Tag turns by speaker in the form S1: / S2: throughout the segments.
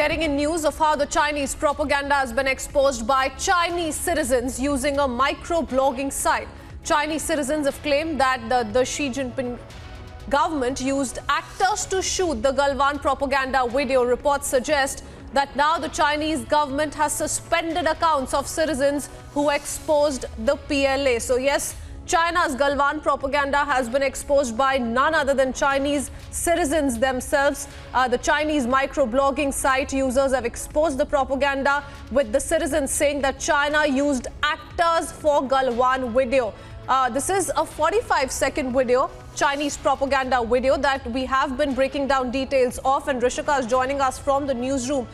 S1: getting in news of how the Chinese propaganda has been exposed by Chinese citizens using a micro-blogging site. Chinese citizens have claimed that the Xi Jinping government used actors to shoot the Galwan propaganda video. Reports suggest that now the Chinese government has suspended accounts of citizens who exposed the PLA. So yes, China's Galwan propaganda has been exposed by none other than Chinese citizens themselves. The Chinese microblogging site users have exposed the propaganda, with the citizens saying that China used actors for Galwan video. This is a 45-second video, Chinese propaganda video that we have been breaking down details of, and Rishika is joining us from the newsroom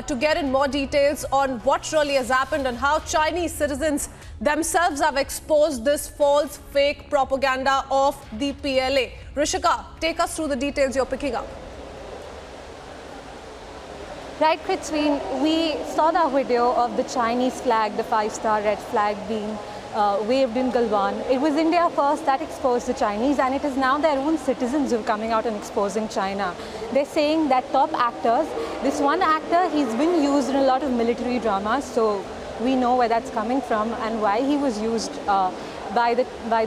S1: to get in more details on what really has happened and how Chinese citizens themselves have exposed this false, fake propaganda of the PLA. Rishika, take us through the details you're picking up.
S2: Right, Prithveen, we saw the video of the Chinese flag, the 5-star red flag being waved in Galwan. It was India first that exposed the Chinese, and it is now their own citizens who are coming out and exposing China. They're saying that top actors, this one actor, he's been used in a lot of military dramas, so we know where that's coming from and why he was used by the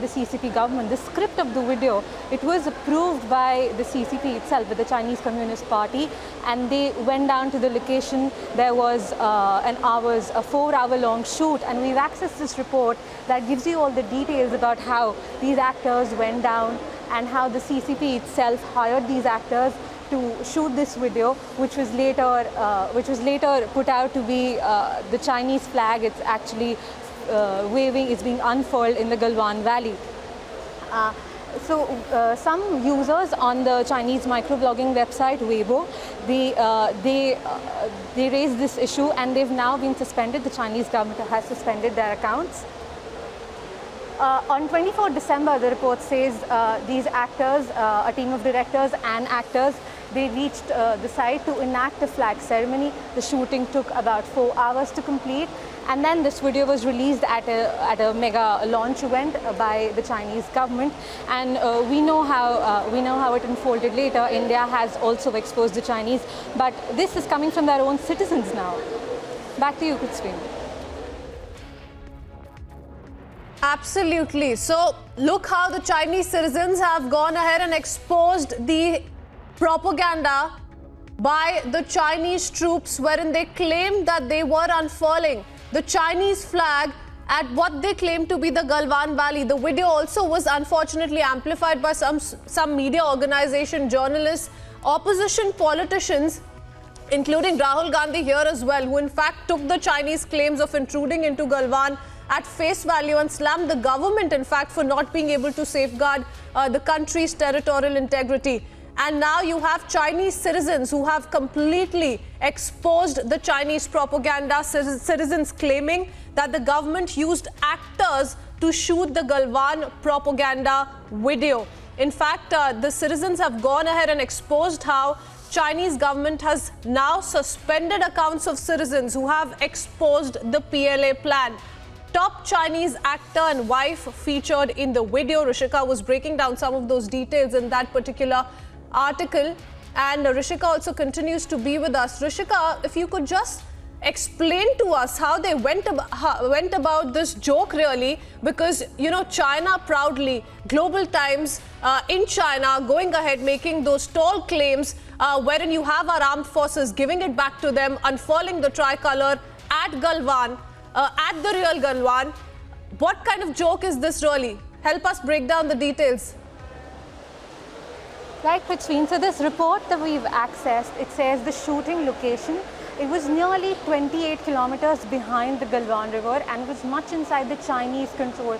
S2: CCP government. The script of the video, it was approved by the CCP itself, with the Chinese Communist Party, and they went down to the location. There was a 4-hour-long shoot, and we've accessed this report that gives you all the details about how these actors went down and how the CCP itself hired these actors to shoot this video, which was later put out to be the Chinese flag. It's actually waving, is being unfurled in the Galwan Valley. Some users on the Chinese microblogging website Weibo, they raised this issue, and they've now been suspended. The Chinese government has suspended their accounts. On 24 December, the report says these actors, a team of directors and actors, they reached the site to enact a flag ceremony. The shooting took about 4 hours to complete, and then this video was released at a mega launch event by the Chinese government. And we know how it unfolded later. India has also exposed the Chinese, but this is coming from their own citizens now. Back to you, Prithveen.
S1: Absolutely. So look how the Chinese citizens have gone ahead and exposed the propaganda by the Chinese troops, wherein they claimed that they were unfurling the Chinese flag at what they claimed to be the Galwan Valley. The video also was unfortunately amplified by some media organization, journalists, opposition politicians, including Rahul Gandhi here as well, who in fact took the Chinese claims of intruding into Galwan at face value and slammed the government, in fact, for not being able to safeguard the country's territorial integrity. And now you have Chinese citizens who have completely exposed the Chinese propaganda, citizens claiming that the government used actors to shoot the Galwan propaganda video. In fact, the citizens have gone ahead and exposed how Chinese government has now suspended accounts of citizens who have exposed the PLA plan. Top Chinese actor and wife featured in the video. Rishika was breaking down some of those details in that particular article, and Rishika also continues to be with us. Rishika, if you could just explain to us how they went about this joke, really, because, you know, China proudly, Global Times in China going ahead making those tall claims wherein you have our armed forces giving it back to them, unfurling the tricolor at Galwan, at the real Galwan. What kind of joke is this really? Help us break down the details.
S2: Right, Prithveen. So this report that we've accessed, it says the shooting location, it was nearly 28 kilometers behind the Galwan River and was much inside the Chinese control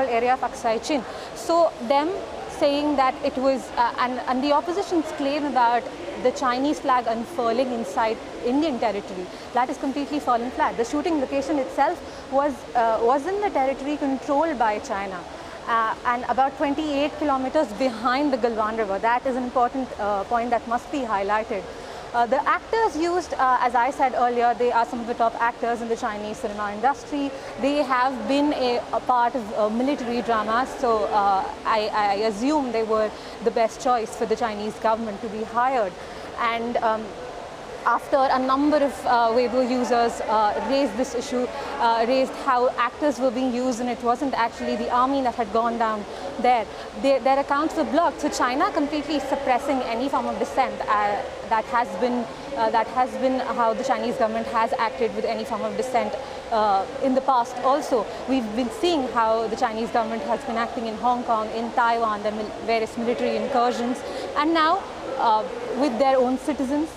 S2: area of Aksai Chin. So them saying that it was, and the opposition's claim about the Chinese flag unfurling inside Indian territory, that is completely fallen flat. The shooting location itself was in the territory controlled by China. And about 28 kilometers behind the Galwan River. That is an important point that must be highlighted. The actors used, as I said earlier, they are some of the top actors in the Chinese cinema industry. They have been a part of military dramas, so I assume they were the best choice for the Chinese government to be hired. And after a number of Weibo users raised this issue, raised how actors were being used, and it wasn't actually the army that had gone down there. Their accounts were blocked. So China completely suppressing any form of dissent. That has been how the Chinese government has acted with any form of dissent in the past. Also, we've been seeing how the Chinese government has been acting in Hong Kong, in Taiwan, the various military incursions, and now with their own citizens.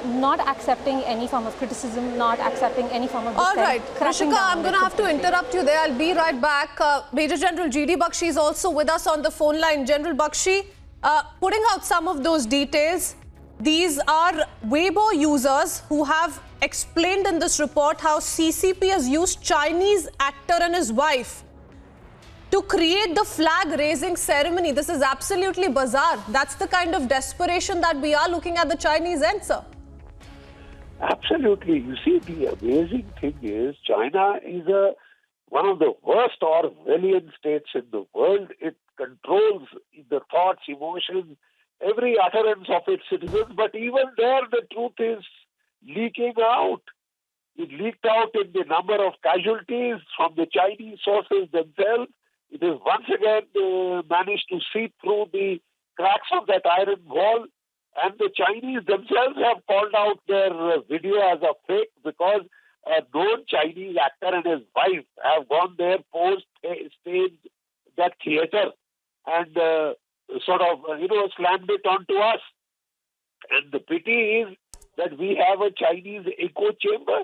S2: Not accepting any form of criticism, not accepting any form of dissent.
S1: All right, Rishika, I'm going to have to interrupt you there. I'll be right back. Major General G.D. Bakshi is also with us on the phone line. General Bakshi, putting out some of those details, these are Weibo users who have explained in this report how CCP has used Chinese actor and his wife to create the flag-raising ceremony. This is absolutely bizarre. That's the kind of desperation that we are looking at the Chinese end, sir.
S3: Absolutely. You see, the amazing thing is China is one of the worst Orwellian states in the world. It controls the thoughts, emotions, every utterance of its citizens. But even there, the truth is leaking out. It leaked out in the number of casualties from the Chinese sources themselves. It has once again managed to seep through the cracks of that iron wall. And the Chinese themselves have called out their video as a fake because a known Chinese actor and his wife have gone there, staged that theater and slammed it onto us. And the pity is that we have a Chinese echo chamber.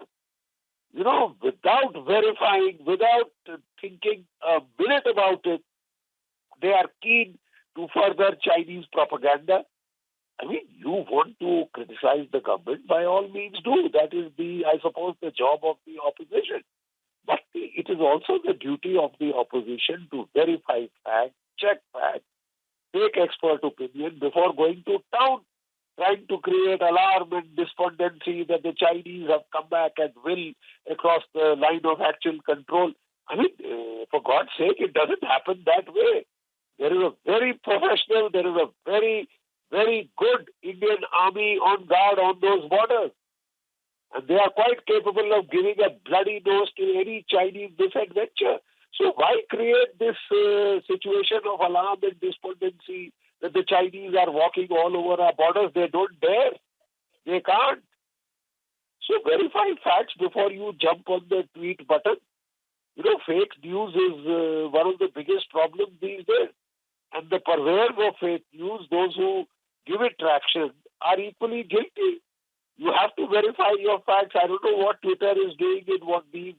S3: Without verifying, without thinking a minute about it, they are keen to further Chinese propaganda. I mean, you want to criticize the government, by all means do. That is I suppose, the job of the opposition. But it is also the duty of the opposition to verify facts, check facts, take expert opinion before going to town, trying to create alarm and despondency that the Chinese have come back at will across the line of actual control. I mean, for God's sake, it doesn't happen that way. There is a very professional, there is a very, very good Indian army on guard on those borders. And they are quite capable of giving a bloody nose to any Chinese misadventure. So why create this situation of alarm and despondency that the Chinese are walking all over our borders? They don't dare. They can't. So verify facts before you jump on the tweet button. Fake news is one of the biggest problems these days. And the purveyors of fake news, those who give it traction, are equally guilty. You have to verify your facts. I don't know what Twitter is doing and what these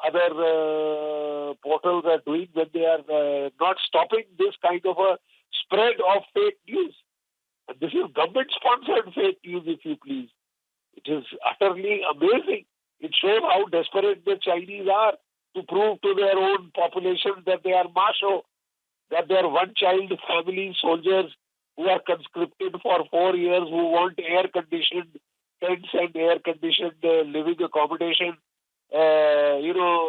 S3: other portals are doing when they are not stopping this kind of a spread of fake news. And this is government-sponsored fake news, if you please. It is utterly amazing. It shows how desperate the Chinese are to prove to their own population that they are macho, that they are one-child family soldiers who are conscripted for 4 years, who want air-conditioned tents and air-conditioned living accommodation,